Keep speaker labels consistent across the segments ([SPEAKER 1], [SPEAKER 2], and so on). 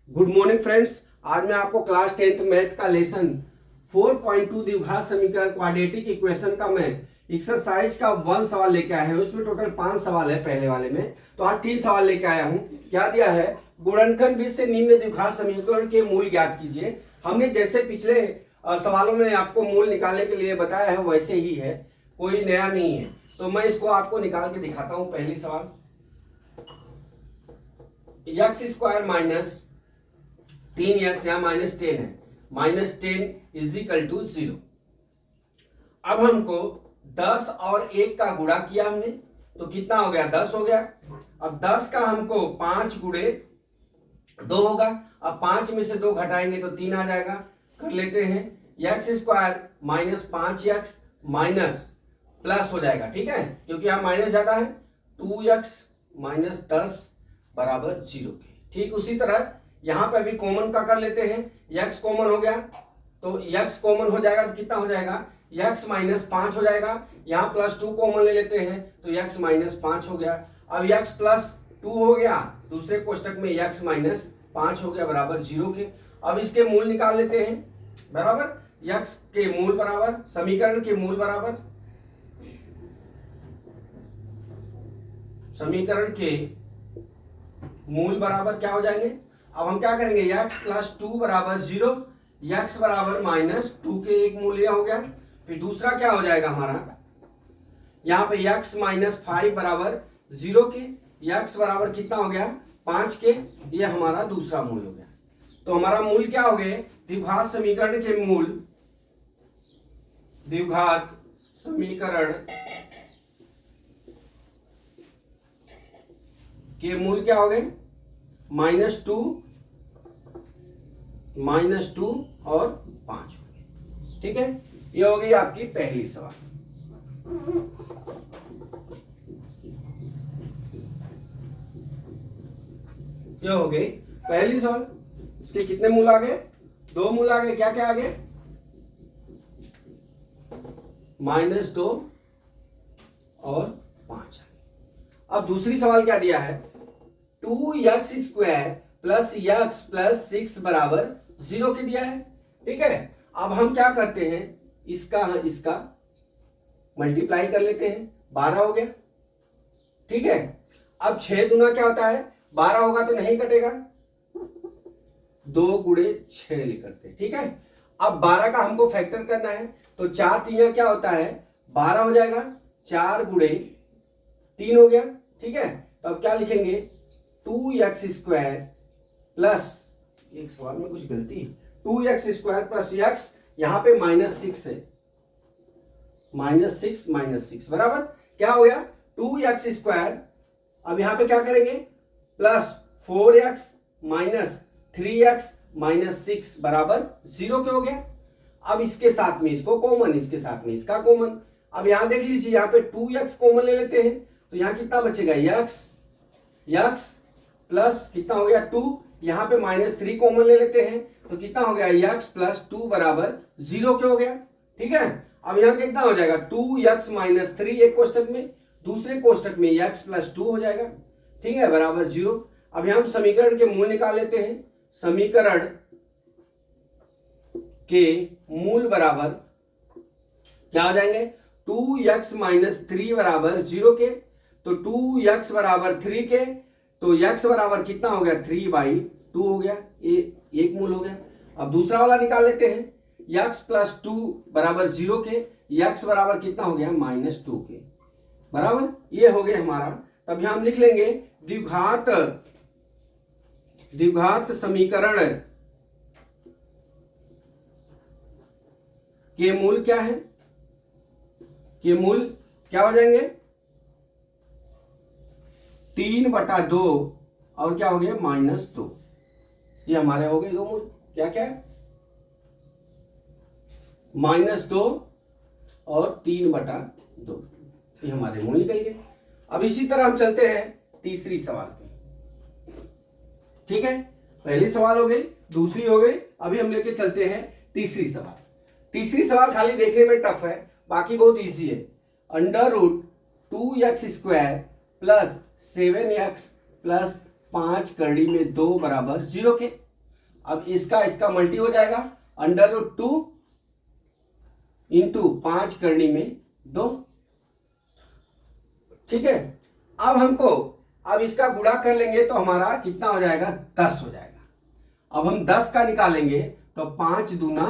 [SPEAKER 1] Good morning friends. आज मैं आपको क्लास 10th मैथ का लेसन 4.2 द्विघात समीकरण क्वाड्रेटिक इक्वेशन का मैं एक्सरसाइज का 1 सवाल लेके आया हूं। उसमें टोटल 5 सवाल है पहले वाले में, तो आज 3 सवाल लेके आया हूं। क्या दिया है? गुणनखंड विधि से निम्न द्विघात समीकरण के मूल ज्ञात कीजिए। हमने जैसे पिछले सवालों में आपको मूल निकालने के लिए बताया है वैसे ही है, कोई नया नहीं है। तो मैं इसको आपको निकाल के दिखाता हूं। पहली सवाल, एक्स स्क्वायर माइनस 3x यहाँ -10 है, -10 इज इक्वल टू 0। अब हमको 10 और 1 का गुणा किया हमने, तो कितना हो गया? 10 हो गया। अब 10 का हमको 5 गुणे 2 होगा। अब 5 में से 2 घटाएंगे तो 3 आ जाएगा। कर लेते हैं। X square minus 5x minus plus हो जाएगा, ठीक है, क्योंकि यहाँ माइनस ज्यादा है। 2x माइनस 10 बराबर 0 के। ठीक उसी तरह यहां पर भी कॉमन का कर लेते हैं। x कॉमन हो गया तो x कॉमन हो जाएगा तो कितना हो जाएगा? x माइनस 5 हो जाएगा। यहां +2 कॉमन ले लेते हैं तो x माइनस 5 हो गया। अब x प्लस 2 हो गया, दूसरे कोष्टक में x माइनस 5 हो गया बराबर 0 के। अब इसके मूल निकाल लेते हैं। बराबर x के मूल बराबर समीकरण के मूल बराबर समीकरण के मूल बराबर क्या हो जाएंगे? अब हम क्या करेंगे? x प्लस 2 बराबर 0, x बराबर -2 के एक मूल यह हो गया। फिर दूसरा क्या हो जाएगा हमारा? यहाँ पे x माइनस 5 बराबर 0 के, x बराबर कितना हो गया? 5 के। ये हमारा दूसरा मूल हो गया। तो हमारा मूल क्या हो गए? द्विघात समीकरण के मूल, द्विघात समीकरण के मूल क्या हो गए? -2 और 5 हो गए। ठीक है, ये हो गई आपकी पहली सवाल। ये हो गई पहली सवाल। इसके कितने मूल आ गए? 2 मूल आ गए। क्या क्या आ गए? -2 और 5। अब दूसरी सवाल क्या दिया है? 2x square plus x plus 6 बराबर 0 के दिया है। ठीक है, अब हम क्या करते हैं? इसका मल्टीप्लाई कर लेते हैं। 12 हो गया। ठीक है, अब 6 दूना क्या होता है? 12 होगा तो नहीं कटेगा, 2 गुणे 6 लिख करते। ठीक है, अब 12 का हमको फैक्टर करना है तो 4 3 क्या होता है? 12 हो जाएगा। 4 गुणे 3 हो गया। ठीक है, तो अब क्या लिखेंगे? 2x स्क्वायर प्लस, एक सवाल में कुछ गलती है, 2x स्क्वायर प्लस x, यहां पे -6 है, -6 बराबर क्या हो गया? 2x square. अब यहां पे क्या करेंगे? Plus 4x minus 3x minus 6 बराबर 0 के हो गया। अब इसके साथ में इसको कॉमन, इसके साथ में इसका कॉमन। अब यहां देख लीजिए, यहां पे 2x कॉमन ले लेते हैं तो यहां कितना बचेगा? x प्लस कितना हो गया? 2। यहां पे -3 कॉमन ले लेते हैं तो कितना हो गया? x प्लस 2 बराबर 0 के हो गया। ठीक है, अब यहां कितना हो जाएगा? 2x माइनस 3 एक कोष्टक में, दूसरे कोष्टक में x प्लस 2 हो जाएगा। ठीक है, बराबर 0। अब यहां हम समीकरण के मूल निकाल लेते हैं। समीकरण के मूल बराबर क्या हो जाएंगे? 2x माइनस 3 बराबर 0 के, तो 2x बराबर 3 के, तो x बराबर कितना हो गया? 3/2 हो गया। ये एक मूल हो गया। अब दूसरा वाला निकाल लेते हैं। x प्लस 2 बराबर 0 के, x बराबर कितना हो गया? -2 के बराबर। ये हो गया हमारा। तब यहां हम लिख लेंगे द्विघात समीकरण के मूल क्या है? के मूल क्या हो जाएंगे? 3/2 और क्या हो गया? -2। ये हमारे हो गए 2 मूल। क्या क्या है? -2 और 3/2, ये हमारे मूल निकल गए। अब इसी तरह हम चलते हैं तीसरी सवाल पे। ठीक है, पहली सवाल हो गई, दूसरी हो गई। अभी हम लेके चलते हैं तीसरी सवाल। तीसरी सवाल खाली देखने में टफ है, बाकी बहुत इजी है। √2x square plus 7x plus 5 कड़ी में 2 बराबर 0 के। अब इसका मल्टी हो जाएगा, अंडर रूट 2 इंटू 5 करनी में 2। ठीक है, अब इसका गुणा कर लेंगे तो हमारा कितना हो जाएगा, 10 हो जाएगा। अब हम 10 का निकालेंगे तो 5 दूना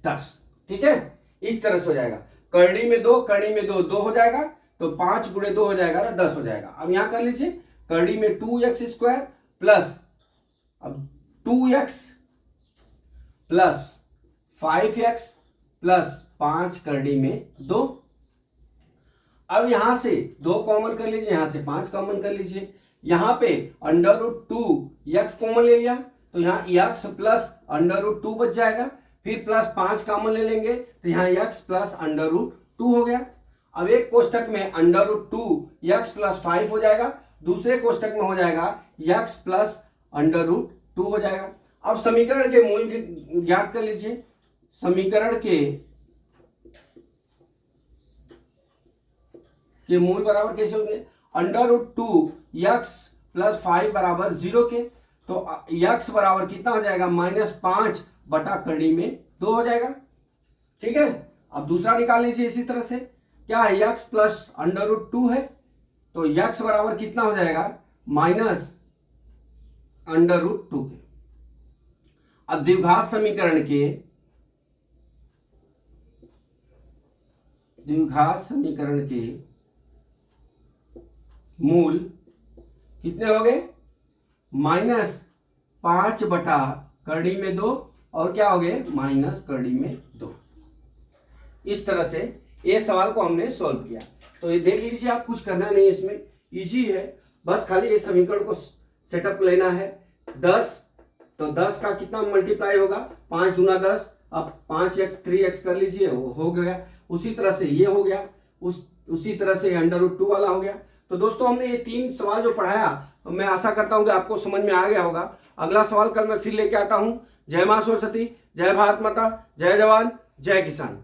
[SPEAKER 1] 10। ठीक है, इस तरह से हो जाएगा, करनी में 2 करनी में 2 2 हो जाएगा, तो 5 गुणे 2 हो जाएगा ना 10 हो जाएगा। अब यहां कर लीजिए, करनी में 2x² प्लस अब 2x प्लस 5x प्लस 5 करनी में 2। अब यहां से 2 कॉमन कर लीजिए, यहां से 5 कॉमन कर लीजिए, यहां पे अंडर रूट 2 x कॉमन ले लिया तो यहां x प्लस अंडर रूट 2 बच जाएगा, फिर प्लस 5 कॉमन ले लेंगे तो यहां x प्लस अंडर रूट 2 हो गया। अब एक कोष्टक में अंडर रूट 2 x प्लस 5 हो जाएगा, दूसरे कोष्टक में हो जाएगा x प्लस अंडर रूट 2 हो जाएगा। अब समीकरण के मूल ज्ञात कर लीजिए, समीकरण के मूल बराबर कैसे होंगे, अंडर रूट 2 x प्लस 5 बराबर 0 के, तो x बराबर कितना हो जाएगा, -5 बटा करनी में 2 हो जाएगा। ठीक है, अब दूसरा निकाल लीजिए इसी तरह से, क्या है, x प्लस अंडर रूट 2 है, तो x बराबर कितना हो जाएगा, माइनस अंडर रूट 2 के। अब द्विघात समीकरण के मूल कितने हो गए, -5 बटा करनी में 2 और क्या हो गए, माइनस करनी में 2। इस तरह से ये सवाल को हमने सॉल्व किया। तो ये देख लीजिए, आप कुछ करना नहीं, इसमें इजी है, बस खाली ये समीकरण को सेटअप लेना है। 10 तो 10 का कितना मल्टीप्लाई होगा, 5 दूना 10, अब 5x 3x कर लीजिए, वो हो गया। उसी तरह से ये हो गया, उसी तरह से अंडर रूट 2 वाला हो गया। तो दोस्तों हमने ये 3 सवाल जो पढ़ाया, मैं आशा करता हूं कि आपको समझ में आ गया होगा। अगला सवाल कल मैं फिर लेके आता हूं। जय मां सरस्वती, जय भारत माता, जय जवान, जय किसान।